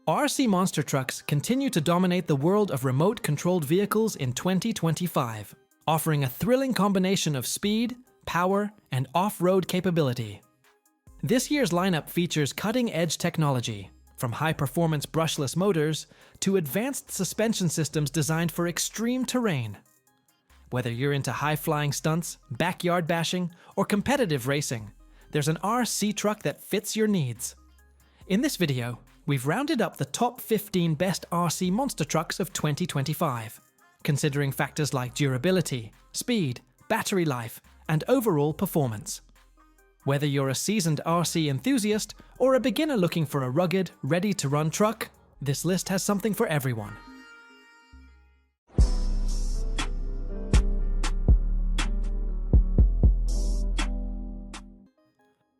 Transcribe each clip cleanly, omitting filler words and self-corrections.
RC monster trucks continue to dominate the world of remote-controlled vehicles in 2025, offering a thrilling combination of speed, power, and off-road capability. This year's lineup features cutting-edge technology, from high-performance brushless motors to advanced suspension systems designed for extreme terrain. Whether you're into high-flying stunts, backyard bashing, or competitive racing, there's an RC truck that fits your needs. In this video, we've rounded up the top 15 best RC monster trucks of 2025, considering factors like durability, speed, battery life, and overall performance. Whether you're a seasoned RC enthusiast or a beginner looking for a rugged, ready-to-run truck, this list has something for everyone.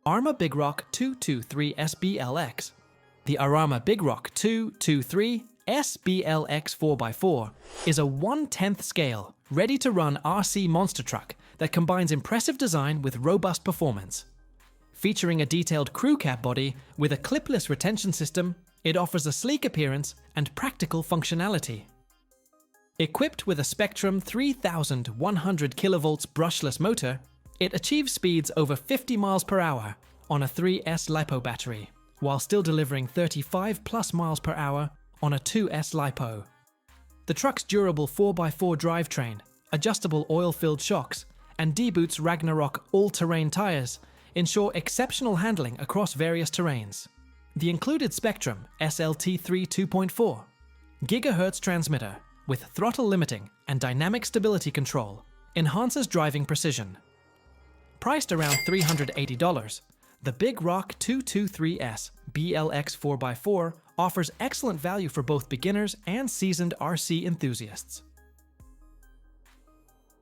Arrma Big Rock 223 SBLX. The Arrma Big Rock 223 SBLX 4x4 is a 1/10 scale, ready-to-run RC monster truck that combines impressive design with robust performance. Featuring a detailed crew cab body with a clipless retention system, it offers a sleek appearance and practical functionality. Equipped with a Spectrum 3100 kV brushless motor, it achieves speeds over 50 miles per hour on a 3S LiPo battery, while still delivering 35+ miles per hour on a 2S LiPo. The truck's durable 4x4 drivetrain, adjustable oil-filled shocks, and D-Boots Ragnarok all-terrain tires ensure exceptional handling across various terrains. The included Spectrum SLT3 2.4 GHz transmitter with throttle limiting and dynamic stability control enhances driving precision. Priced around $380, the Big Rock 223S BLX 4x4 offers excellent value for both beginners and seasoned RC enthusiasts.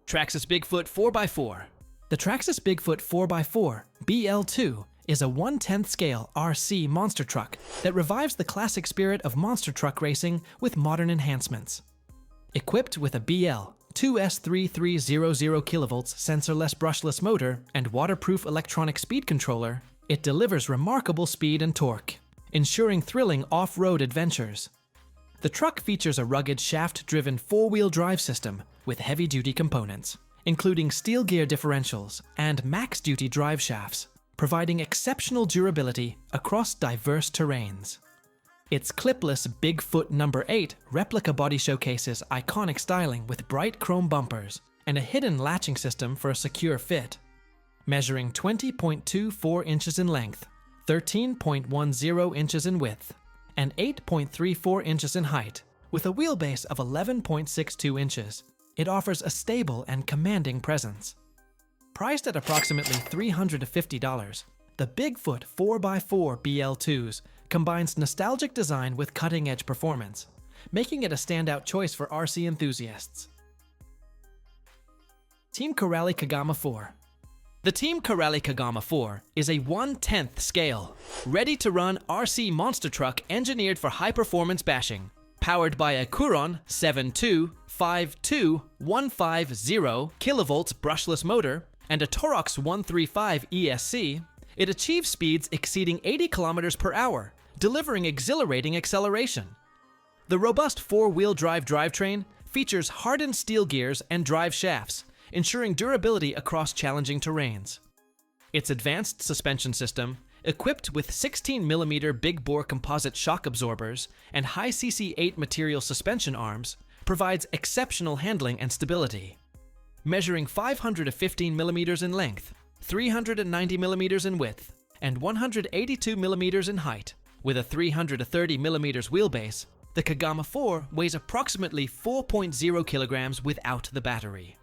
Traxxas BigFoot 4x4. The Traxxas BigFoot 4x4 BL2 is a 1/10 scale RC monster truck that revives the classic spirit of monster truck racing with modern enhancements. Equipped with a BL 2S3300 kV sensorless brushless motor and waterproof electronic speed controller, it delivers remarkable speed and torque, ensuring thrilling off-road adventures. The truck features a rugged shaft-driven 4-wheel drive system with heavy-duty components, including steel gear differentials and max-duty drive shafts, providing exceptional durability across diverse terrains. Its clipless BigFoot No. 8 replica body showcases iconic styling with bright chrome bumpers and a hidden latching system for a secure fit. Measuring 20.24 inches in length, 13.10 inches in width, and 8.34 inches in height, with a wheelbase of 11.62 inches, it offers a stable and commanding presence. Priced at approximately $350, the BigFoot 4x4 BL2s combines nostalgic design with cutting-edge performance, making it a standout choice for RC enthusiasts. Team Corrali Kagama 4. The Team Corrali Kagama 4 is a 1/10 scale, ready-to-run RC monster truck engineered for high-performance bashing. Powered by a Kuron 7252150 kV brushless motor and a Torox 135 ESC, it achieves speeds exceeding 80 km per hour, delivering exhilarating acceleration. The robust 4-wheel drive drivetrain features hardened steel gears and drive shafts, ensuring durability across challenging terrains. Its advanced suspension system, equipped with 16mm big bore composite shock absorbers and high CC8 material suspension arms, provides exceptional handling and stability. Measuring 515mm in length, 390mm in width, and 182mm in height, with a 330mm wheelbase, the Kagama 4 weighs approximately 4.0 kilograms without the battery.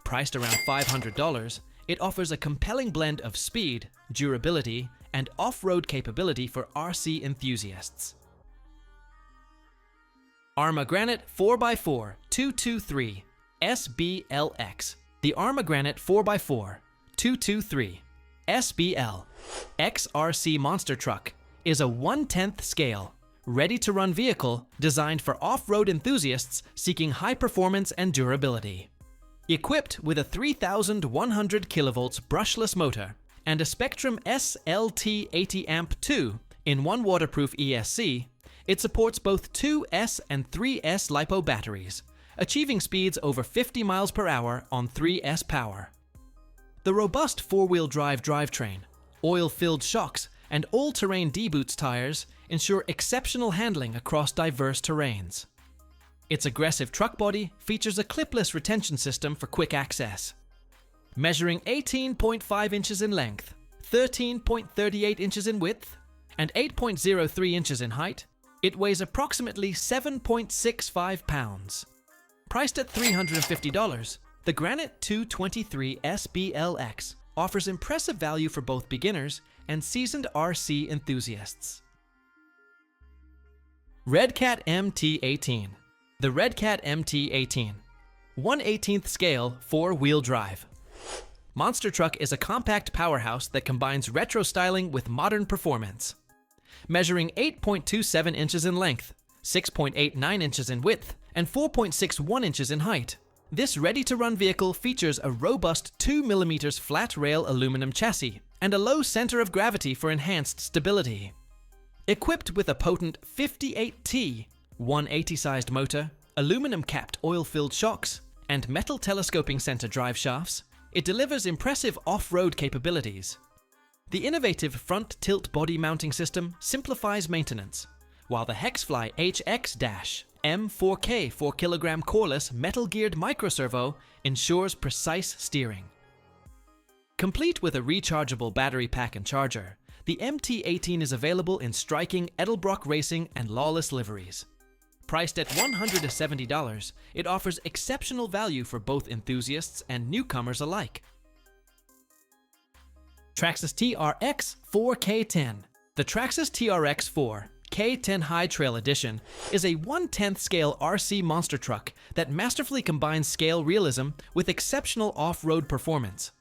Priced around $500, it offers a compelling blend of speed, durability, and off-road capability for RC enthusiasts. Arrma Granite 4x4 223 SBLX. The Arrma Granite 4x4 223 SBL XRC monster truck is a 1/10 scale, ready-to-run vehicle designed for off-road enthusiasts seeking high performance and durability. Equipped with a 3100 kV brushless motor and a Spectrum SLT 80 amp 2 in 1 waterproof ESC, It supports both 2S and 3S LiPo batteries, achieving speeds over 50 miles per hour on 3S power. The robust four-wheel drive drivetrain, oil-filled shocks, and all-terrain D-Boots tires ensure exceptional handling across diverse terrains. Its aggressive truck body features a clipless retention system for quick access. Measuring 18.5 inches in length, 13.38 inches in width, and 8.03 inches in height, it weighs approximately 7.65 pounds. Priced at $350, the Granite 223 SBLX offers impressive value for both beginners and seasoned RC enthusiasts. Redcat MT-18. The Redcat MT-18. 1/18th scale, four-wheel drive. Monster Truck is a compact powerhouse that combines retro styling with modern performance. Measuring 8.27 inches in length, 6.89 inches in width, and 4.61 inches in height, this ready-to-run vehicle features a robust 2mm flat rail aluminum chassis and a low center of gravity for enhanced stability. Equipped with a potent 58T 180-sized motor, aluminum-capped oil-filled shocks, and metal telescoping center drive shafts, it delivers impressive off-road capabilities. The innovative front tilt body mounting system simplifies maintenance, while the Hexfly HX-M4K 4kg coreless metal-geared microservo ensures precise steering. Complete with a rechargeable battery pack and charger, the MT-18 is available in striking Edelbrock Racing and Lawless liveries. Priced at $170, it offers exceptional value for both enthusiasts and newcomers alike. Traxxas TRX-4 K10. The Traxxas TRX-4 K10 High Trail Edition is a 1/10th scale RC monster truck that masterfully combines scale realism with exceptional off-road performance.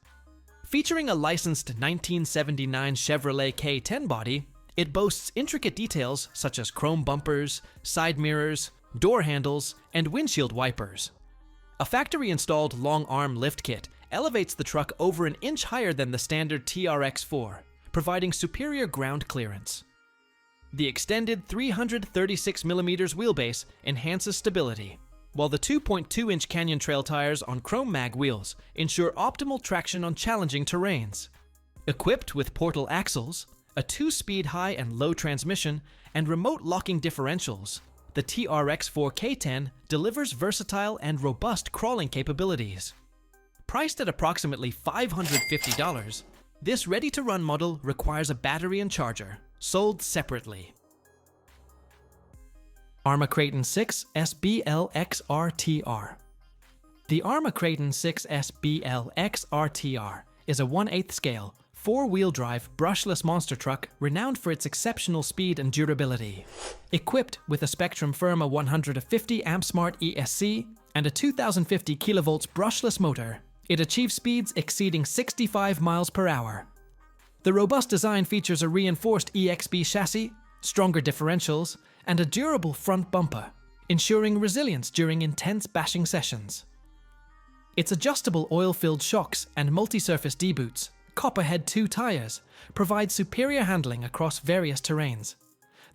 Featuring a licensed 1979 Chevrolet K10 body, it boasts intricate details such as chrome bumpers, side mirrors, door handles, and windshield wipers. A factory-installed long arm lift kit elevates the truck over an inch higher than the standard TRX-4, providing superior ground clearance. The extended 336mm wheelbase enhances stability, while the 2.2-inch Canyon Trail tires on chrome mag wheels ensure optimal traction on challenging terrains. Equipped with portal axles, a 2-speed high and low transmission, and remote locking differentials, the TRX-4 K10 delivers versatile and robust crawling capabilities. Priced at approximately $550, this ready-to-run model requires a battery and charger, sold separately. Arrma Kraton 6 BLX RTR. The Arrma Kraton 6 BLX RTR is a 1/8th scale, four-wheel drive brushless monster truck renowned for its exceptional speed and durability. Equipped with a Spectrum Firma 150 amp smart ESC and a 2050 kV brushless motor, it achieves speeds exceeding 65 miles per hour. The robust design features a reinforced EXB chassis, stronger differentials, and a durable front bumper, ensuring resilience during intense bashing sessions. Its adjustable oil-filled shocks and multi-surface D-Boots, Copperhead 2 tires, provide superior handling across various terrains.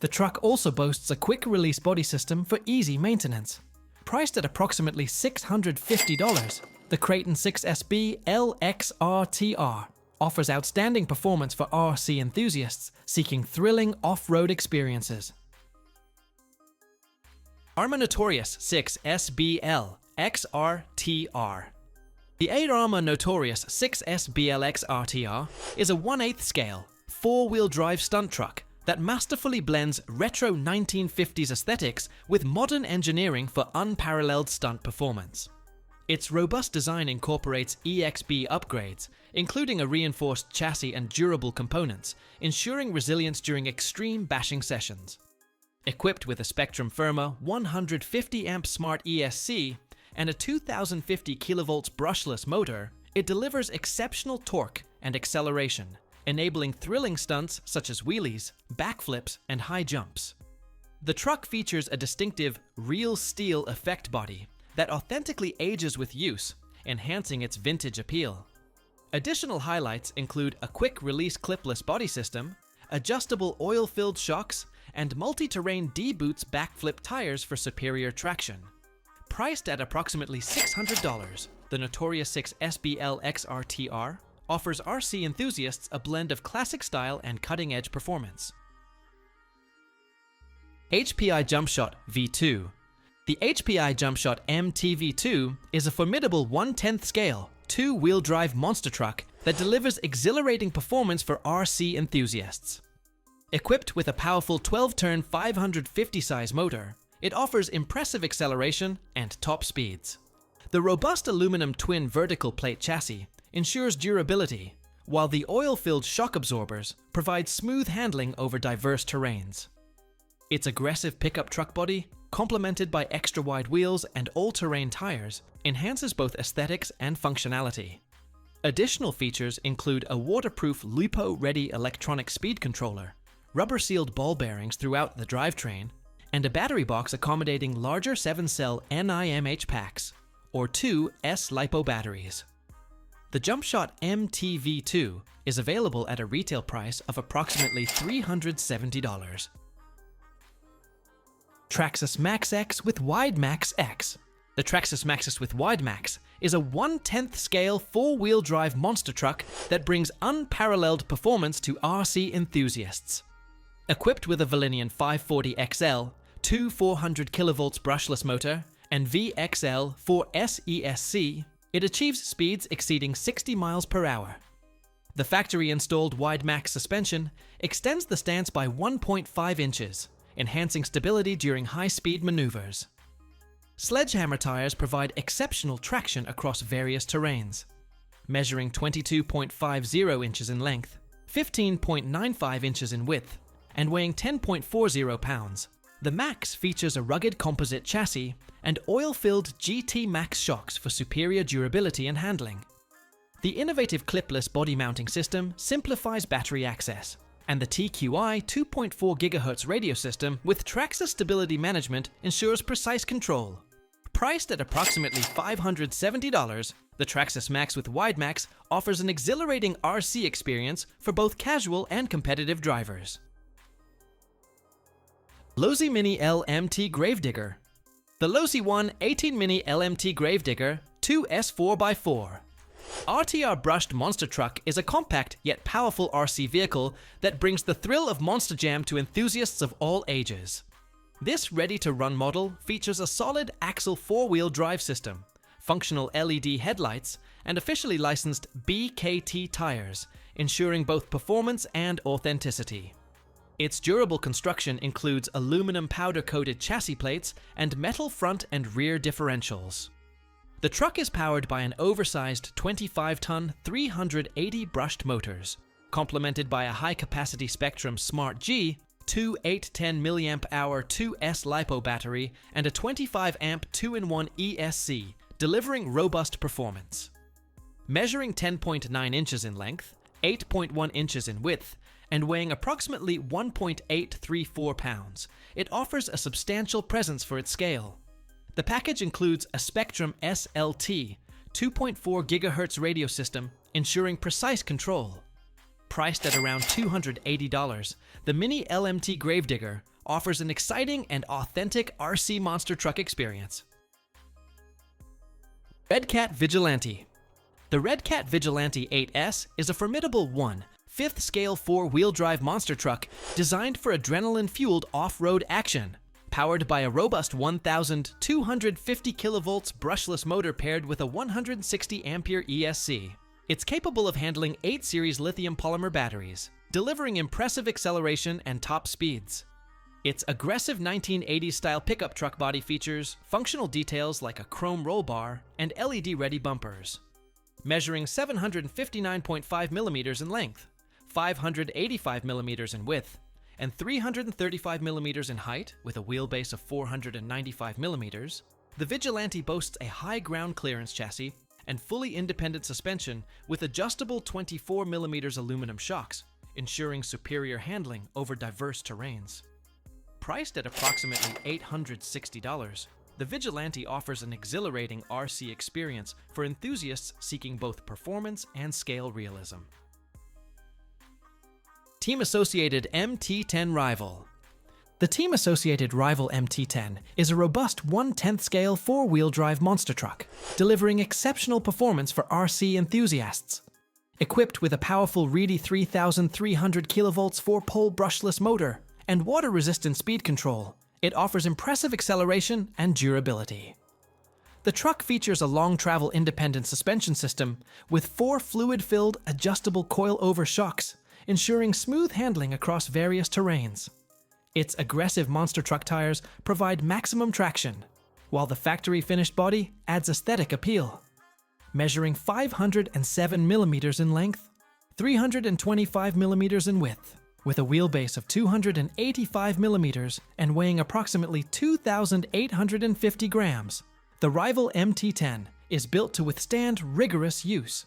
The truck also boasts a quick-release body system for easy maintenance. Priced at approximately $650, the Kraton 6 BLX RTR offers outstanding performance for RC enthusiasts seeking thrilling off-road experiences. Arrma Notorious 6 BLX RTR. The Arrma Notorious 6 BLX RTR is a 1/8th scale, four-wheel drive stunt truck that masterfully blends retro 1950s aesthetics with modern engineering for unparalleled stunt performance. Its robust design incorporates EXB upgrades, including a reinforced chassis and durable components, ensuring resilience during extreme bashing sessions. Equipped with a Spectrum Firma 150 amp smart ESC and a 2050 kV brushless motor, it delivers exceptional torque and acceleration, enabling thrilling stunts such as wheelies, backflips, and high jumps. The truck features a distinctive real steel effect body that authentically ages with use, enhancing its vintage appeal. Additional highlights include a quick-release clipless body system, adjustable oil-filled shocks, and multi-terrain D-Boots backflip tires for superior traction. Priced at approximately $600, the Notorious 6 BLX RTR offers RC enthusiasts a blend of classic style and cutting-edge performance. HPI Jumpshot V2. The HPI Jumpshot MT-V2 is a formidable 1/10 scale, two-wheel drive monster truck that delivers exhilarating performance for RC enthusiasts. Equipped with a powerful 12-turn 550 size motor, it offers impressive acceleration and top speeds. The robust aluminum twin vertical plate chassis ensures durability, while the oil-filled shock absorbers provide smooth handling over diverse terrains. Its aggressive pickup truck body, complemented by extra-wide wheels and all-terrain tires, enhances both aesthetics and functionality. Additional features include a waterproof LiPo-ready electronic speed controller, rubber-sealed ball bearings throughout the drivetrain, and a battery box accommodating larger 7-cell NIMH packs, or 2 S-LiPo batteries. The Jumpshot MT-V2 is available at a retail price of approximately $370. Traxxas MAXX with WideMAXX. The Traxxas MAXX with WideMAXX is a 1/10 scale 4-wheel drive monster truck that brings unparalleled performance to RC enthusiasts. Equipped with a Valinian 540XL, two 400 kV brushless motor, and VXL 4S ESC, it achieves speeds exceeding 60 miles per hour. The factory-installed WideMAXX suspension extends the stance by 1.5 inches, enhancing stability during high-speed maneuvers. Sledgehammer tires provide exceptional traction across various terrains. Measuring 22.50 inches in length, 15.95 inches in width, and weighing 10.40 pounds, the MAXX features a rugged composite chassis and oil-filled GT MAXX shocks for superior durability and handling. The innovative clipless body mounting system simplifies battery access, and the TQI 2.4 GHz radio system with Traxxas Stability Management ensures precise control. Priced at approximately $570, the Traxxas MAXX with WideMAXX offers an exhilarating RC experience for both casual and competitive drivers. Losi Mini LMT Gravedigger. The Losi 1 18 Mini LMT Gravedigger 2S 4x4 RTR brushed monster truck is a compact yet powerful RC vehicle that brings the thrill of Monster Jam to enthusiasts of all ages. This ready-to-run model features a solid axle 4-wheel drive system, functional LED headlights, and officially licensed BKT tires, ensuring both performance and authenticity. Its durable construction includes aluminum powder-coated chassis plates and metal front and rear differentials. The truck is powered by an oversized 25-ton 380 brushed motors, complemented by a high-capacity Spectrum Smart G, two 810 mAh 2S LiPo battery, and a 25 amp 2-in-1 ESC, delivering robust performance. Measuring 10.9 inches in length, 8.1 inches in width, and weighing approximately 1.834 pounds, it offers a substantial presence for its scale. The package includes a Spectrum SLT 2.4 GHz radio system, ensuring precise control. Priced at around $280, the Mini LMT Gravedigger offers an exciting and authentic RC monster truck experience. Redcat Vigilante. The Redcat Vigilante 8S is a formidable 1/5 scale 4-wheel drive monster truck designed for adrenaline-fueled off-road action. Powered by a robust 1,250 kV brushless motor paired with a 160 ampere ESC. It's capable of handling 8 series lithium polymer batteries, delivering impressive acceleration and top speeds. Its aggressive 1980s style pickup truck body features functional details like a chrome roll bar and LED-ready bumpers. Measuring 759.5 millimeters in length, 585 millimeters in width, and 335 millimeters in height with a wheelbase of 495 millimeters, the Vigilante boasts a high ground clearance chassis and fully independent suspension with adjustable 24 millimeters aluminum shocks, ensuring superior handling over diverse terrains. Priced at approximately $860, the Vigilante offers an exhilarating RC experience for enthusiasts seeking both performance and scale realism. Team-associated MT-10 rival. The team-associated rival MT-10 is a robust 1/10 scale four-wheel drive monster truck, delivering exceptional performance for RC enthusiasts. Equipped with a powerful reedy 3,300 kV 4-pole brushless motor and water-resistant speed control, it offers impressive acceleration and durability. The truck features a long travel independent suspension system with 4 fluid-filled adjustable coil-over shocks, ensuring smooth handling across various terrains. Its aggressive monster truck tires provide maximum traction, while the factory-finished body adds aesthetic appeal. Measuring 507 mm in length, 325 mm in width, with a wheelbase of 285 mm and weighing approximately 2,850 grams, the rival MT-10 is built to withstand rigorous use.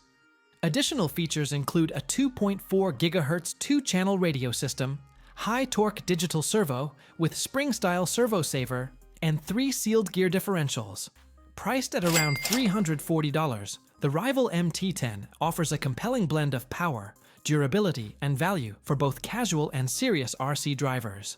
Additional features include a 2.4 GHz 2-channel radio system, high-torque digital servo with spring-style servo saver, and 3 sealed gear differentials. Priced at around $340, the rival MT-10 offers a compelling blend of power, durability, and value for both casual and serious RC drivers.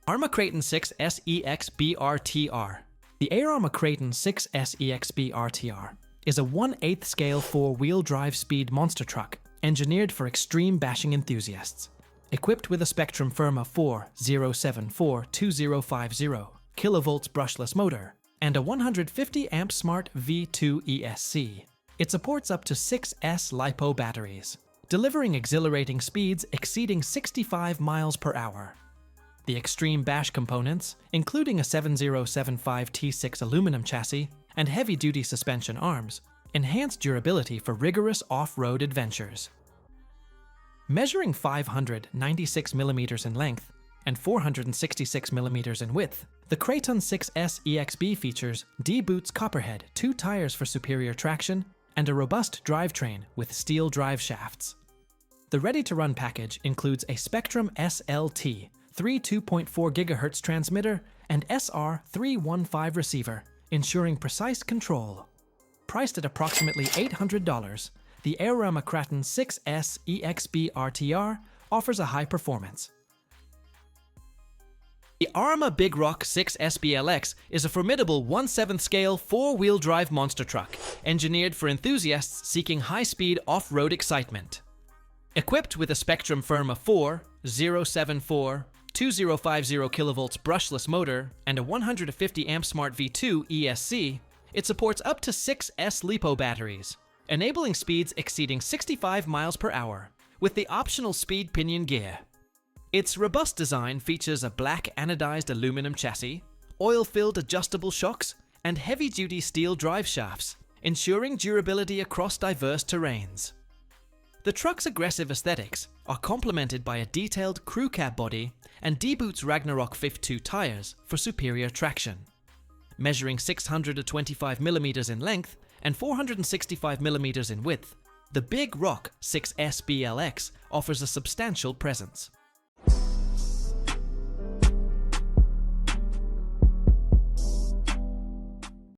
Arrma Kraton 6S EXB RTR. The Arrma Kraton 6S EXB RTR is a 1/8 scale 4-wheel drive speed monster truck engineered for extreme bashing enthusiasts. Equipped with a Spectrum Firma 4.074-2050 kV brushless motor and a 150 amp smart V2 ESC, it supports up to 6S LiPo batteries, delivering exhilarating speeds exceeding 65 miles per hour. The extreme bash components, including a 7075 T6 aluminum chassis and heavy-duty suspension arms, enhance durability for rigorous off-road adventures. Measuring 596 mm in length and 466 mm in width, the Kraton 6S EXB features D-Boots Copperhead 2 tires for superior traction and a robust drivetrain with steel drive shafts. The ready-to-run package includes a Spectrum SLT 2.4 GHz transmitter and SR315 receiver, ensuring precise control. Priced at approximately $800, the Arrma Kraton 6S EXB RTR offers a high performance. The Arrma Big Rock 6S BLX is a formidable 1/7 scale 4-wheel drive monster truck, engineered for enthusiasts seeking high-speed off-road excitement. Equipped with a Spectrum Firma 4.074-2050 kV brushless motor and a 150 amp smart V2 ESC, it supports up to 6S LiPo batteries, enabling speeds exceeding 65 miles per hour, with the optional speed pinion gear. Its robust design features a black anodized aluminum chassis, oil-filled adjustable shocks, and heavy-duty steel drive shafts, ensuring durability across diverse terrains. The truck's aggressive aesthetics are complemented by a detailed crew cab body and D-Boots Ragnarok V2 tires for superior traction. Measuring 625 mm in length and 465 mm in width, the Big Rock 6S BLX offers a substantial presence.